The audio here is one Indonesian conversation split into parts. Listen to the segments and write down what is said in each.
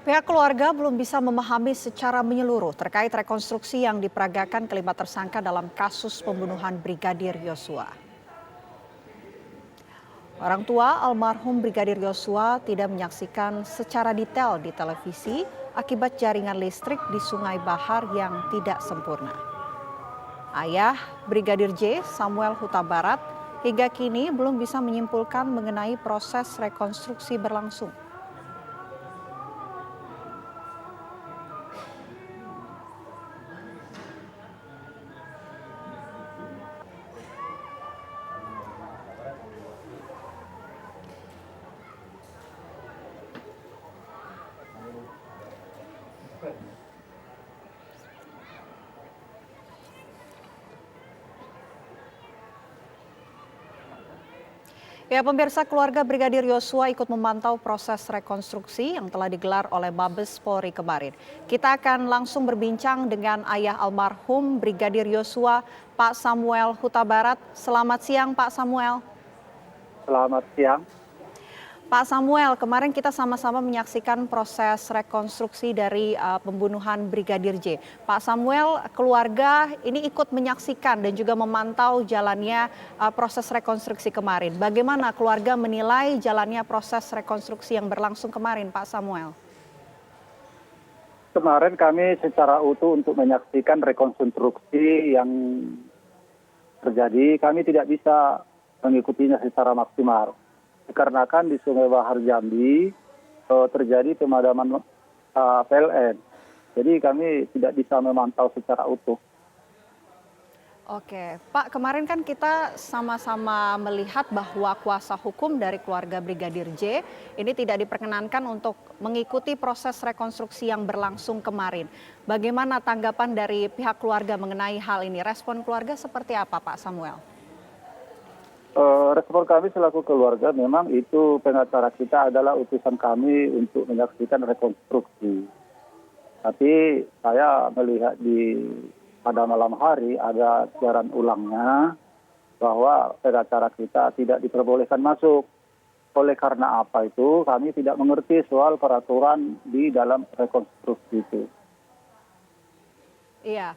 Pihak keluarga belum bisa memahami secara menyeluruh terkait rekonstruksi yang diperagakan kelima tersangka dalam kasus pembunuhan Brigadir Yosua. Orang tua almarhum Brigadir Yosua tidak menyaksikan secara detail di televisi akibat jaringan listrik di Sungai Bahar yang tidak sempurna. Ayah Brigadir J, Samuel Huta Barat, hingga kini belum bisa menyimpulkan mengenai proses rekonstruksi berlangsung. Ya, pemirsa, keluarga Brigadir Yosua ikut memantau proses rekonstruksi yang telah digelar oleh Mabes Polri kemarin. Kita akan langsung berbincang dengan ayah almarhum Brigadir Yosua, Pak Samuel Huta Barat. Selamat siang, Pak Samuel. Selamat siang. Pak Samuel, kemarin kita sama-sama menyaksikan proses rekonstruksi dari pembunuhan Brigadir J. Pak Samuel, keluarga ini ikut menyaksikan dan juga memantau jalannya proses rekonstruksi kemarin. Bagaimana keluarga menilai jalannya proses rekonstruksi yang berlangsung kemarin, Pak Samuel? Kemarin kami secara utuh untuk menyaksikan rekonstruksi yang terjadi. Kami tidak bisa mengikutinya secara maksimal. Dikarenakan di Sungai Bahar Jambi terjadi pemadaman PLN. Jadi kami tidak bisa memantau secara utuh. Oke, Pak, kemarin kan kita sama-sama melihat bahwa kuasa hukum dari keluarga Brigadir J ini tidak diperkenankan untuk mengikuti proses rekonstruksi yang berlangsung kemarin. Bagaimana tanggapan dari pihak keluarga mengenai hal ini? Respon keluarga seperti apa, Pak Samuel? Respon kami selaku keluarga memang itu pengacara kita adalah utusan kami untuk menyaksikan rekonstruksi. Tapi saya melihat pada malam hari ada siaran ulangnya bahwa pengacara kita tidak diperbolehkan masuk. Oleh karena apa itu kami tidak mengerti soal peraturan di dalam rekonstruksi itu. Iya,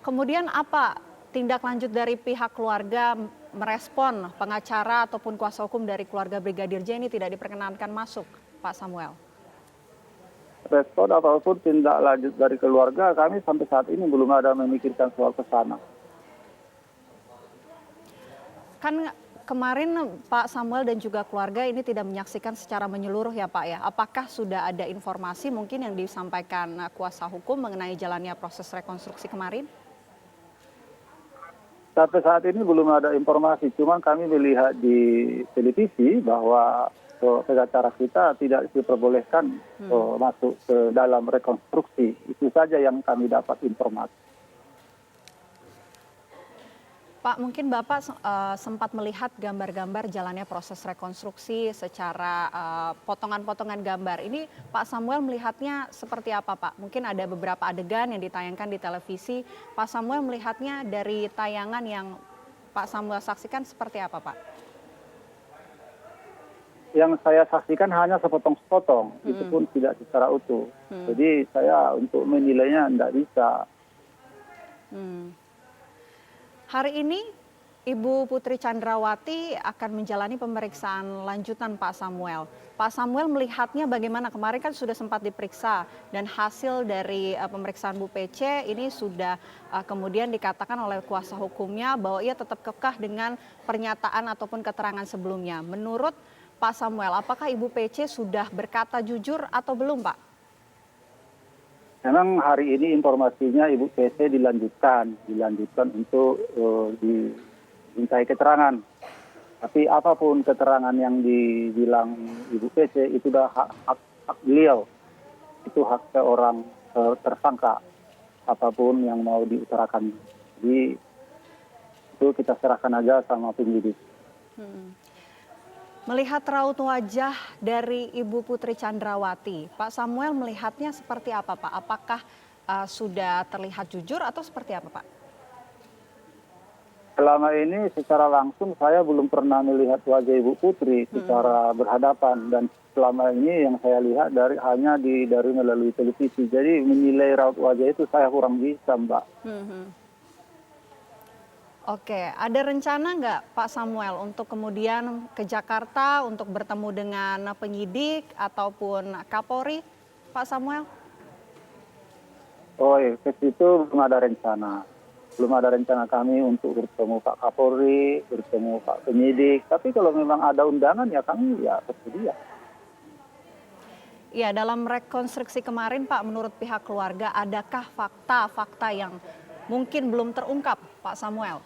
kemudian apa tindak lanjut dari pihak keluarga merespon pengacara ataupun kuasa hukum dari keluarga Brigadir J ini tidak diperkenankan masuk, Pak Samuel? Respon ataupun tindak lanjut dari keluarga kami sampai saat ini belum ada memikirkan soal ke sana. Kan kemarin Pak Samuel dan juga keluarga ini tidak menyaksikan secara menyeluruh ya Pak ya. Apakah sudah ada informasi mungkin yang disampaikan kuasa hukum mengenai jalannya proses rekonstruksi kemarin? Sampai saat ini belum ada informasi, cuma kami melihat di televisi bahwa pengacara kita tidak diperbolehkan masuk ke dalam rekonstruksi. Itu saja yang kami dapat informasi. Pak, mungkin Bapak sempat melihat gambar-gambar jalannya proses rekonstruksi secara potongan-potongan gambar. Ini Pak Samuel melihatnya seperti apa, Pak? Mungkin ada beberapa adegan yang ditayangkan di televisi. Pak Samuel melihatnya dari tayangan yang Pak Samuel saksikan seperti apa, Pak? Yang saya saksikan hanya sepotong-sepotong, itu pun tidak secara utuh. Jadi saya untuk menilainya tidak bisa. Hari ini Ibu Putri Chandrawati akan menjalani pemeriksaan lanjutan Pak Samuel. Pak Samuel melihatnya bagaimana? Kemarin kan sudah sempat diperiksa dan hasil dari pemeriksaan Bu PC ini sudah kemudian dikatakan oleh kuasa hukumnya bahwa ia tetap kekeh dengan pernyataan ataupun keterangan sebelumnya. Menurut Pak Samuel, apakah Ibu PC sudah berkata jujur atau belum, Pak? Memang hari ini informasinya Ibu PC dilanjutkan untuk dimintai keterangan. Tapi apapun keterangan yang dibilang Ibu PC itu sudah hak beliau. Itu hak seorang tersangka apapun yang mau diutarakan. Jadi itu kita serahkan aja sama penyidik. Melihat raut wajah dari Ibu Putri Chandrawati, Pak Samuel melihatnya seperti apa, Pak? Apakah sudah terlihat jujur atau seperti apa, Pak? Selama ini secara langsung saya belum pernah melihat wajah Ibu Putri secara berhadapan, dan selama ini yang saya lihat hanya dari melalui televisi. Jadi menilai raut wajah itu saya kurang bisa, Mbak. Mhm. Oke, ada rencana nggak Pak Samuel untuk kemudian ke Jakarta untuk bertemu dengan penyidik ataupun Kapolri, Pak Samuel? Oh, iya, ke situ belum ada rencana. Belum ada rencana kami untuk bertemu Pak Kapolri, bertemu Pak penyidik. Tapi kalau memang ada undangan ya kami ya bersedia. Ya, dalam rekonstruksi kemarin Pak, menurut pihak keluarga, adakah fakta-fakta yang mungkin belum terungkap, Pak Samuel?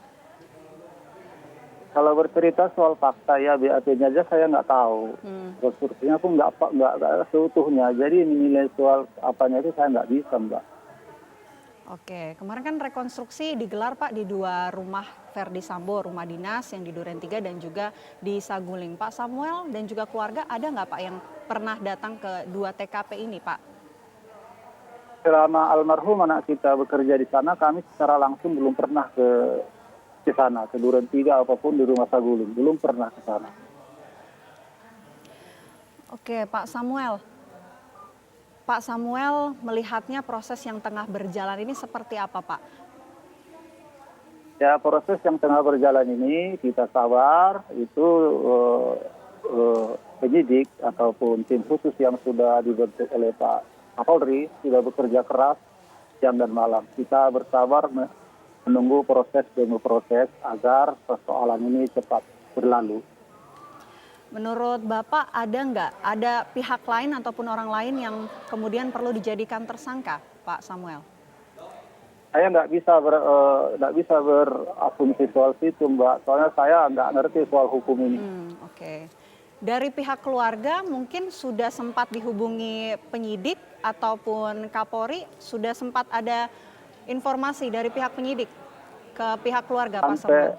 Kalau bercerita soal fakta ya BAP-nya aja saya nggak tahu. Hmm. Konstruksinya aku nggak seutuhnya. Jadi menilai soal apanya itu saya nggak bisa, Mbak. Oke, kemarin kan rekonstruksi digelar Pak di dua rumah Verdi Sambo, rumah dinas yang di Duren 3 dan juga di Saguling. Pak Samuel dan juga keluarga ada nggak Pak yang pernah datang ke dua TKP ini Pak? Selama almarhum anak kita bekerja di sana, kami secara langsung belum pernah ke sana, ke Duren 3 apapun di rumah Saguling. Belum pernah ke sana. Oke, Pak Samuel. Pak Samuel melihatnya proses yang tengah berjalan ini seperti apa Pak? Ya, proses yang tengah berjalan ini kita sabar, itu penyidik ataupun tim khusus yang sudah dibentuk oleh Pak Kapolri sudah bekerja keras siang dan malam. Kita bersabar menunggu proses demi proses agar persoalan ini cepat berlalu. Menurut Bapak ada pihak lain ataupun orang lain yang kemudian perlu dijadikan tersangka, Pak Samuel? Saya nggak bisa berasumsi soal situ, Mbak. Soalnya saya nggak ngerti soal hukum ini. Oke. Dari pihak keluarga mungkin sudah sempat dihubungi penyidik ataupun Kapolri, sudah sempat ada informasi dari pihak penyidik ke pihak keluarga, Pak Samuel?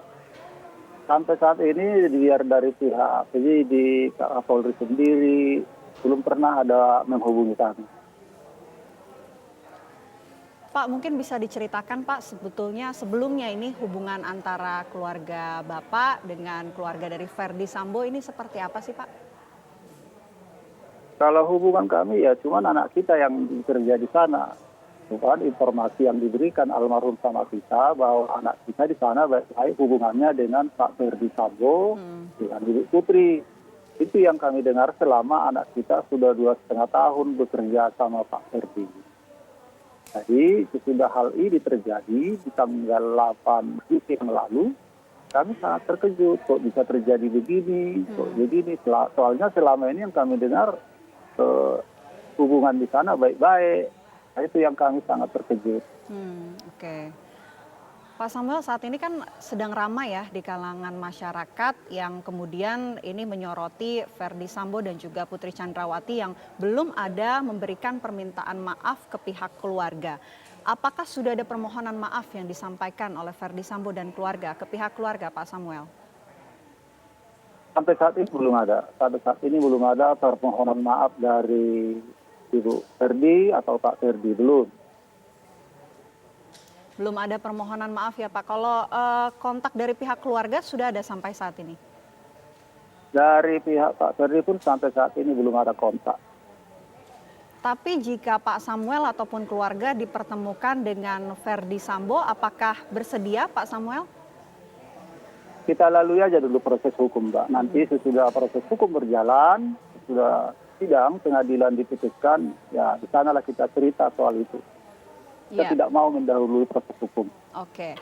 Sampai saat ini biar dari pihak penyidik, Kapolri sendiri belum pernah ada menghubungi kami. Pak, mungkin bisa diceritakan Pak sebetulnya sebelumnya ini hubungan antara keluarga Bapak dengan keluarga dari Verdi Sambo ini seperti apa sih Pak? Kalau hubungan kami ya cuman anak kita yang bekerja di sana. Bukan informasi yang diberikan almarhum sama kita bahwa anak kita di sana baik hubungannya dengan Pak Verdi Sambo, dengan Ibu Putri. Itu yang kami dengar selama anak kita sudah 2,5 tahun bekerja sama Pak Verdi. Jadi sesudah hal ini terjadi di tanggal 8 Juli yang lalu, kami sangat terkejut kok bisa terjadi begini, kok begini. Soalnya selama ini yang kami dengar hubungan di sana baik-baik. Nah, itu yang kami sangat terkejut. Oke. Pak Samuel, saat ini kan sedang ramai ya di kalangan masyarakat yang kemudian ini menyoroti Verdi Sambo dan juga Putri Chandrawati yang belum ada memberikan permintaan maaf ke pihak keluarga. Apakah sudah ada permohonan maaf yang disampaikan oleh Verdi Sambo dan keluarga ke pihak keluarga, Pak Samuel? Sampai saat ini belum ada. Sampai saat ini belum ada permohonan maaf dari Ibu Verdi atau Pak Verdi, belum. Belum ada permohonan maaf ya Pak. Kalau kontak dari pihak keluarga sudah ada sampai saat ini? Dari pihak Pak Verdi pun sampai saat ini belum ada kontak. Tapi jika Pak Samuel ataupun keluarga dipertemukan dengan Verdi Sambo, apakah bersedia Pak Samuel? Kita lalui aja dulu proses hukum, Mbak. Nanti sesudah proses hukum berjalan, sudah sidang pengadilan diputuskan, ya di sanalah kita cerita soal itu. Kita tidak mau mendahului proses hukum. Oke.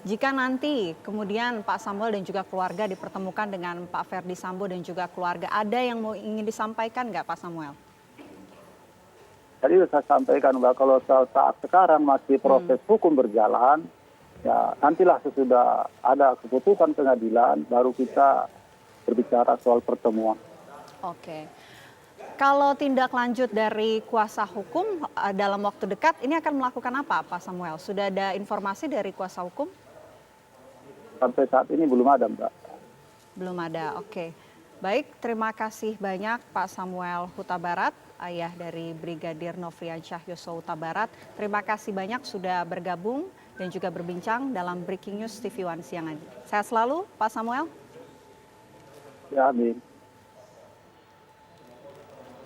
Jika nanti kemudian Pak Samuel dan juga keluarga dipertemukan dengan Pak Verdi Sambo dan juga keluarga, ada yang mau ingin disampaikan nggak Pak Samuel? Tadi saya sampaikan, Mbak, kalau saat sekarang masih proses hukum berjalan, ya nantilah sesudah ada keputusan pengadilan, baru kita berbicara soal pertemuan. Oke. Kalau tindak lanjut dari kuasa hukum dalam waktu dekat, ini akan melakukan apa Pak Samuel? Sudah ada informasi dari kuasa hukum? Sampai saat ini belum ada, Mbak. Belum ada, oke. Baik, terima kasih banyak Pak Samuel Huta Barat, ayah dari Brigadir Nofriansyah Yosua Huta Barat. Terima kasih banyak sudah bergabung dan juga berbincang dalam Breaking News TV One siang ini. Sehat selalu, Pak Samuel. Ya, amin.